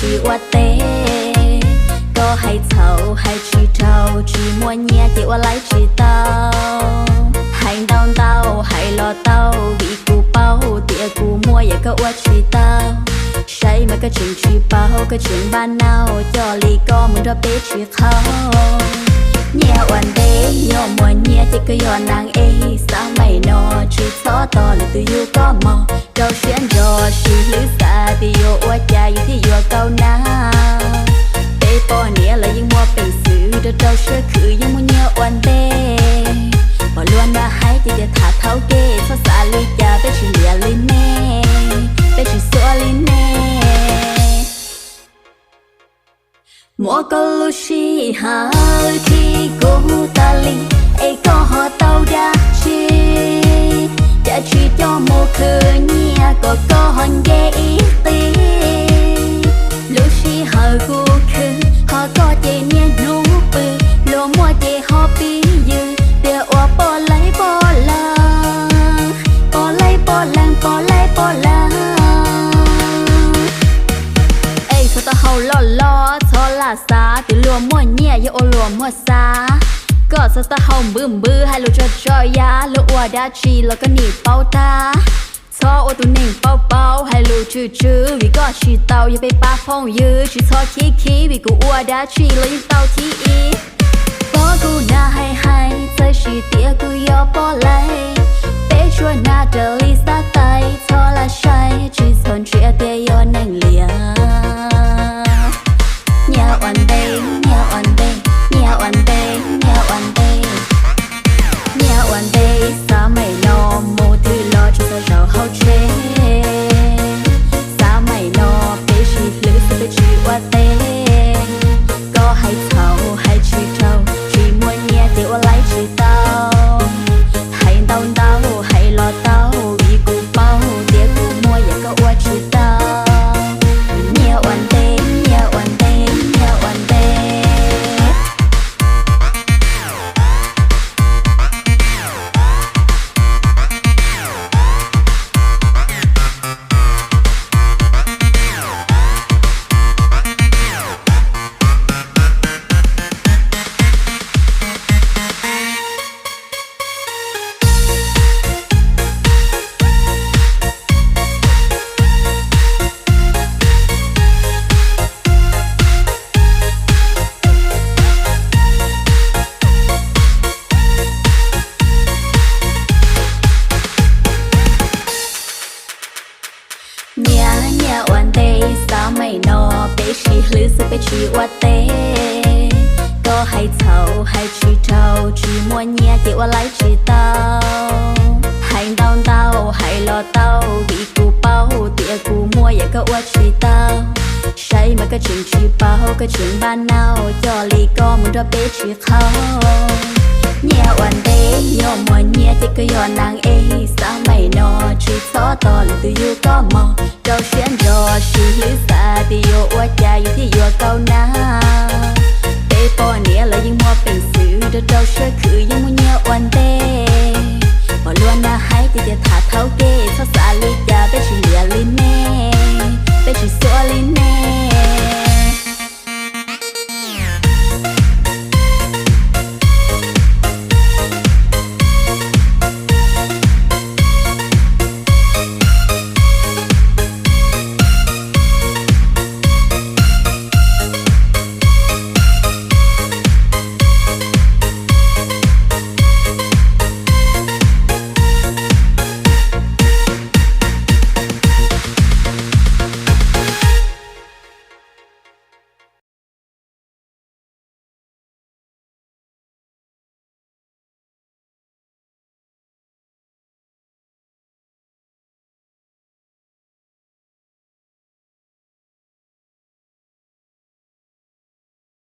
chỉ qua tê có hay thầu hay chỉ trâu chỉ mua nhẹ chỉ qua lấy chỉ tao hành đau tao hay lo tao bị cù bao tia cù mua ya có qua chỉ tao say mà cái chuyện chỉ bao cái chuyện ban nào cho lì có muốn ra bé chỉ không nhẹวันเดย์ยอมมวยเนี่ยที่ก็ย้อนนางเอสาวไม่นอชีซอต่อเลยตัวอยู่ก็มองเราเชียนรอชีหรือสาที่อยู่อวดใจอยู่ที่อยู่เก่าหน้าเตปอเนี่ยเลยยังมัวเป็นสื่อเดี๋ยวเราเชื่อคือยังมัวเนี่ยวันเดย์พอล้วนมาให้ที่จะถาเท้าเกศภาษาลิจาไปชีเลียลิเน่ไปชีสัวลิเน่mua câu lu chi hà khi cô ta li ai có họ tàu đã chỉ cho một khứ nhia có hòn ghé tí lu chi hà cô khứ họ có chế nhia nụ bự lo mua chế họ bí dư để oa bỏ lấy bỏ la bỏ lấy bỏ lăng bỏ lấy bỏ la ai sao ta hầu lo là xa từ lùa mua nhẹ yo lùa mua xa có sao ta hồng bư hay lùa cho ya lùa qua đã chi lùa cái nỉ bao ta cho ô tụ nỉ bao hay lùa chữ vì có chi tàu ya bị ba phong dư chỉ cho khí vì cụ qua đã chi lùa những tàu thi ý có cụ na hay chơi chỉ tia cụ yo bỏ lấy bé chua na trở li xa tay cho là say chỉ son chia tia yo neng lia nhà one day, nhà one day, nhà one day, nhà one day, nhà one day, sao mày lo mua thứ lo cho tao giàu hậu chế, sao mày lo bé chỉ lưỡi sao bé chỉ qua tê, có hay thầu hay chỉ trâu, chỉ mua nhẹ thì qua lấy chỉ tao, hay tao hay lo tao, vì cụ bao tiền cụ mua ya có qua chỉ tao, nhà one day, nhà one day. Nhà one day sao mày no bé chỉ lưỡi sao bé chỉ qua tê có hay thầu hay chỉ trâu chỉ mua nhẹ thì qua lấy chỉ tao hành tao hay lo tao bị cụ bao tia cụ mua ya có qua chỉ tao say mà cái chuyện chỉ bao cái chuyện ban nào cho lì có muốn ra bé chỉ không nhà one day yom mua nhẹ thì có yo nang e sao mày no chỉ xó to là từ you có mong